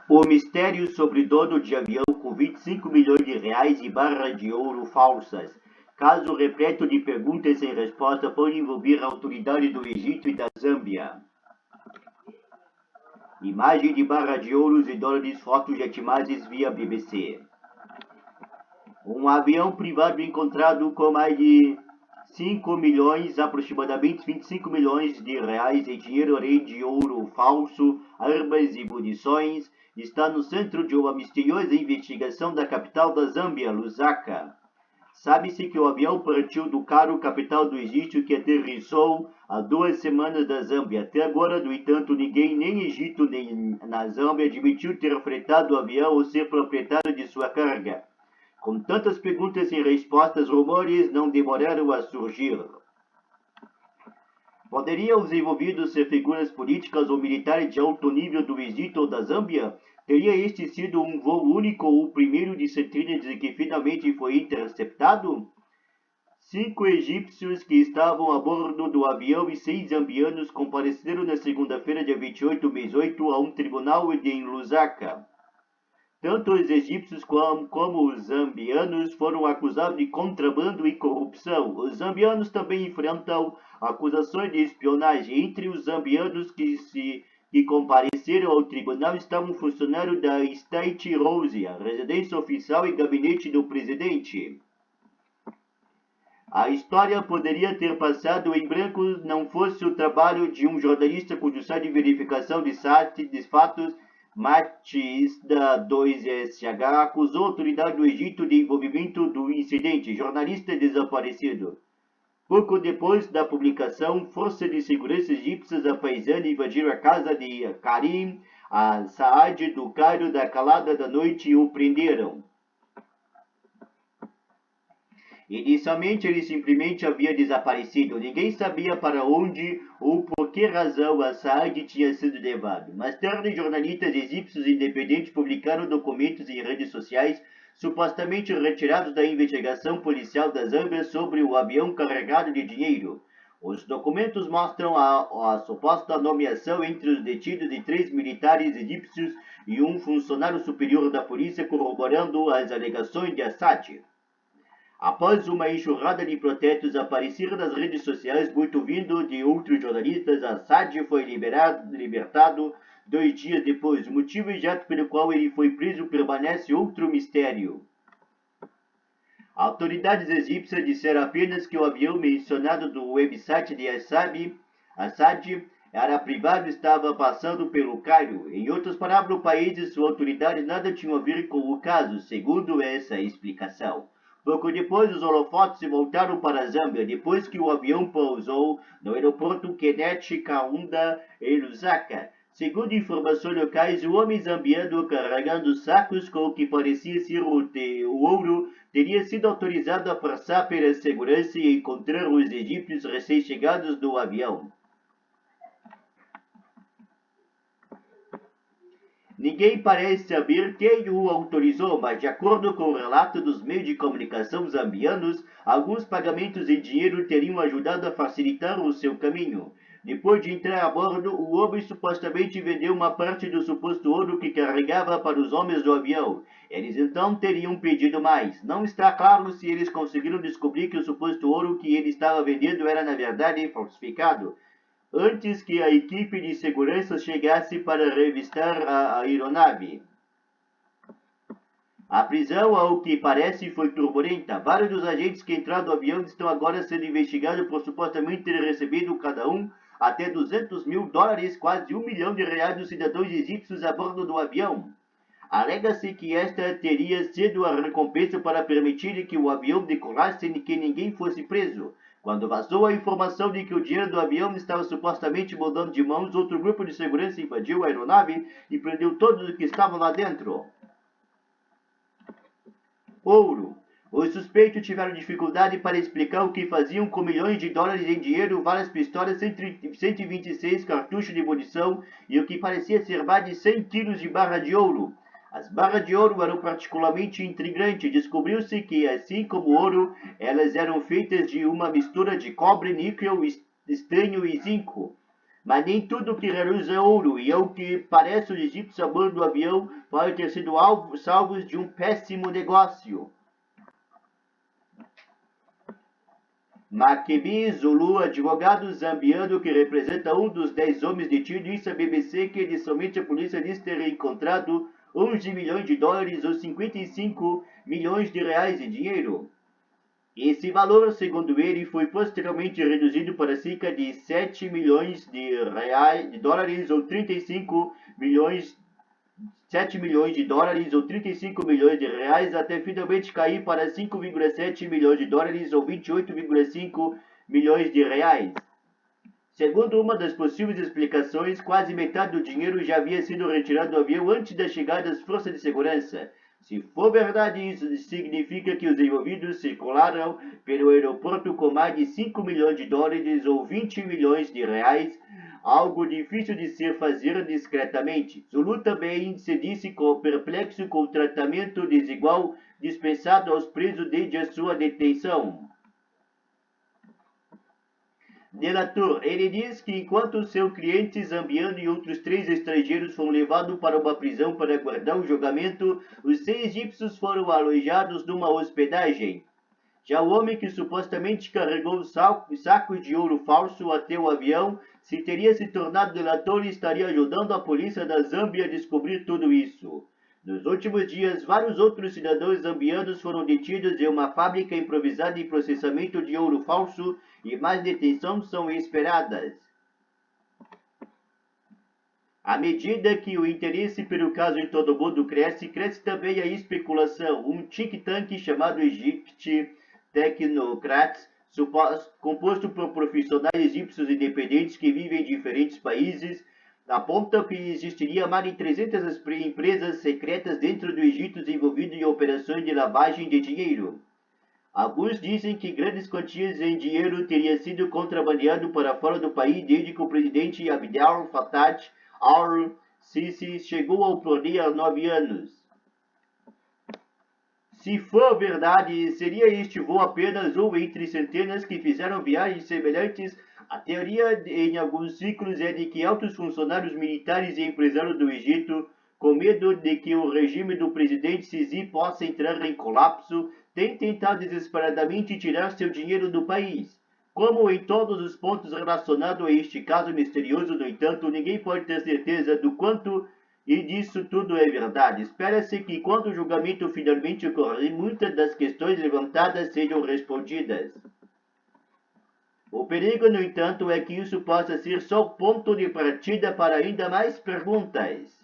O mistério sobre dono de avião com 25 milhões de reais e barra de ouro falsas. Caso repleto de perguntas sem resposta pode envolver a autoridade do Egito e da Zâmbia. Imagem de barra de ouros e dólares, fotos de imagens via BBC. Um avião privado encontrado com mais de 5 milhões, aproximadamente 25 milhões de reais em dinheiro além de ouro falso, armas e munições, está no centro de uma misteriosa investigação da capital da Zâmbia, Lusaka. Sabe-se que o avião partiu do Cairo, capital do Egito, que aterrissou há 2 semanas da Zâmbia. Até agora, no entanto, ninguém, nem Egito nem na Zâmbia, admitiu ter fretado o avião ou ser proprietário de sua carga. Com tantas perguntas e respostas, rumores não demoraram a surgir. Poderiam os envolvidos ser figuras políticas ou militares de alto nível do Egito ou da Zâmbia? Teria este sido um voo único ou o primeiro de centenas de que finalmente foi interceptado? 5 egípcios que estavam a bordo do avião e 6 zambianos compareceram na segunda-feira, dia 28 do mês 8, a um tribunal em Lusaka. Tanto os egípcios como os zambianos foram acusados de contrabando e corrupção. Os zambianos também enfrentam acusações de espionagem. Entre os zambianos que compareceram ao tribunal estavam funcionários da State House, a residência oficial e gabinete do presidente. A história poderia ter passado em branco não fosse o trabalho de um jornalista cujo site de verificação de fatos Matista 2SH acusou a autoridade do Egito de envolvimento do incidente. Jornalista desaparecido. Pouco depois da publicação, forças de segurança egípcias a paisana invadiram a casa de Karim Saad do Cairo da calada da noite e o prenderam. Inicialmente, ele simplesmente havia desaparecido. Ninguém sabia para onde ou por que razão Saad tinha sido levado. Mais tarde, jornalistas egípcios independentes publicaram documentos em redes sociais supostamente retirados da investigação policial da Zâmbia sobre o avião carregado de dinheiro. Os documentos mostram a suposta nomeação entre os detidos de 3 militares egípcios e um funcionário superior da polícia, corroborando as alegações de Saad. Após uma enxurrada de protestos aparecer nas redes sociais, muito vindo de outros jornalistas, Saad foi libertado 2 dias depois. O motivo exato pelo qual ele foi preso permanece outro mistério. Autoridades egípcias disseram apenas que o avião mencionado no website de Saad era privado e estava passando pelo Cairo. Em outras palavras, o país e suas autoridades nada tinham a ver com o caso, segundo essa explicação. Pouco depois, os holofotes se voltaram para a Zâmbia, depois que o avião pousou no aeroporto Kenneth Kaunda, em Lusaka. Segundo informações locais, o homem zambiano carregando sacos com o que parecia ser o ouro teria sido autorizado a passar pela segurança e encontrar os egípcios recém-chegados do avião. Ninguém parece saber quem o autorizou, mas de acordo com o relato dos meios de comunicação zambianos, alguns pagamentos em dinheiro teriam ajudado a facilitar o seu caminho. Depois de entrar a bordo, o homem supostamente vendeu uma parte do suposto ouro que carregava para os homens do avião. Eles então teriam pedido mais. Não está claro se eles conseguiram descobrir que o suposto ouro que ele estava vendendo era na verdade falsificado, antes que a equipe de segurança chegasse para revistar a aeronave. A prisão, ao que parece, foi turbulenta. Vários dos agentes que entraram no avião estão agora sendo investigados por supostamente ter recebido cada um até $200 mil, quase R$1 milhão dos cidadãos egípcios a bordo do avião. Alega-se que esta teria sido a recompensa para permitir que o avião decolasse sem que ninguém fosse preso. Quando vazou a informação de que o dinheiro do avião estava supostamente mudando de mãos, outro grupo de segurança invadiu a aeronave e prendeu todos os que estavam lá dentro. Ouro. Os suspeitos tiveram dificuldade para explicar o que faziam com milhões de dólares em dinheiro, várias pistolas, 126 cartuchos de munição e o que parecia ser mais de 100 quilos de barra de ouro. As barras de ouro eram particularmente intrigantes. Descobriu-se que, assim como o ouro, elas eram feitas de uma mistura de cobre, níquel, estanho e zinco. Mas nem tudo que reluz é ouro, e ao que parece os egípcios a bordo do avião podem ter sido salvos de um péssimo negócio. Makibi Zulu, advogado zambiano que representa um dos 10 homens detidos, disse à BBC que inicialmente a polícia disse ter encontrado 11 milhões de dólares ou 55 milhões de reais em dinheiro. Esse valor, segundo ele, foi posteriormente reduzido para cerca de 7 milhões de dólares ou 35 milhões 7 milhões de dólares ou 35 milhões de reais até finalmente cair para 5,7 milhões de dólares ou 28,5 milhões de reais. Segundo uma das possíveis explicações, quase metade do dinheiro já havia sido retirado do avião antes da chegada das forças de segurança. Se for verdade, isso significa que os envolvidos circularam pelo aeroporto com mais de 5 milhões de dólares ou 20 milhões de reais, algo difícil de se fazer discretamente. Zulu também se disse perplexo com o tratamento desigual dispensado aos presos desde a sua detenção. Delator, ele diz que enquanto seu cliente zambiano e outros 3 estrangeiros foram levados para uma prisão para aguardar o julgamento, os 6 egípcios foram alojados numa hospedagem. Já o homem que supostamente carregou sacos de ouro falso até o avião, se teria se tornado delator e estaria ajudando a polícia da Zâmbia a descobrir tudo isso. Nos últimos dias, vários outros cidadãos zambianos foram detidos em uma fábrica improvisada de processamento de ouro falso e mais detenções são esperadas. À medida que o interesse pelo caso em todo o mundo cresce, cresce também a especulação. Um think tank chamado Egypt Technocrats, composto por profissionais egípcios independentes que vivem em diferentes países, aponta que existiria mais de 300 empresas secretas dentro do Egito envolvidas em operações de lavagem de dinheiro. Alguns dizem que grandes quantias em dinheiro teriam sido contrabandeado para fora do país desde que o presidente Abdel Fattah al-Sisi chegou ao poder há 9 anos. Se for verdade, seria este voo apenas um entre centenas que fizeram viagens semelhantes? A teoria em alguns ciclos é de que altos funcionários militares e empresários do Egito, com medo de que o regime do presidente Sisi possa entrar em colapso, têm tentado desesperadamente tirar seu dinheiro do país. Como em todos os pontos relacionados a este caso misterioso, no entanto, ninguém pode ter certeza do quanto e disso tudo é verdade. Espera-se que quando o julgamento finalmente ocorrer, muitas das questões levantadas sejam respondidas. O perigo, no entanto, é que isso possa ser só o ponto de partida para ainda mais perguntas.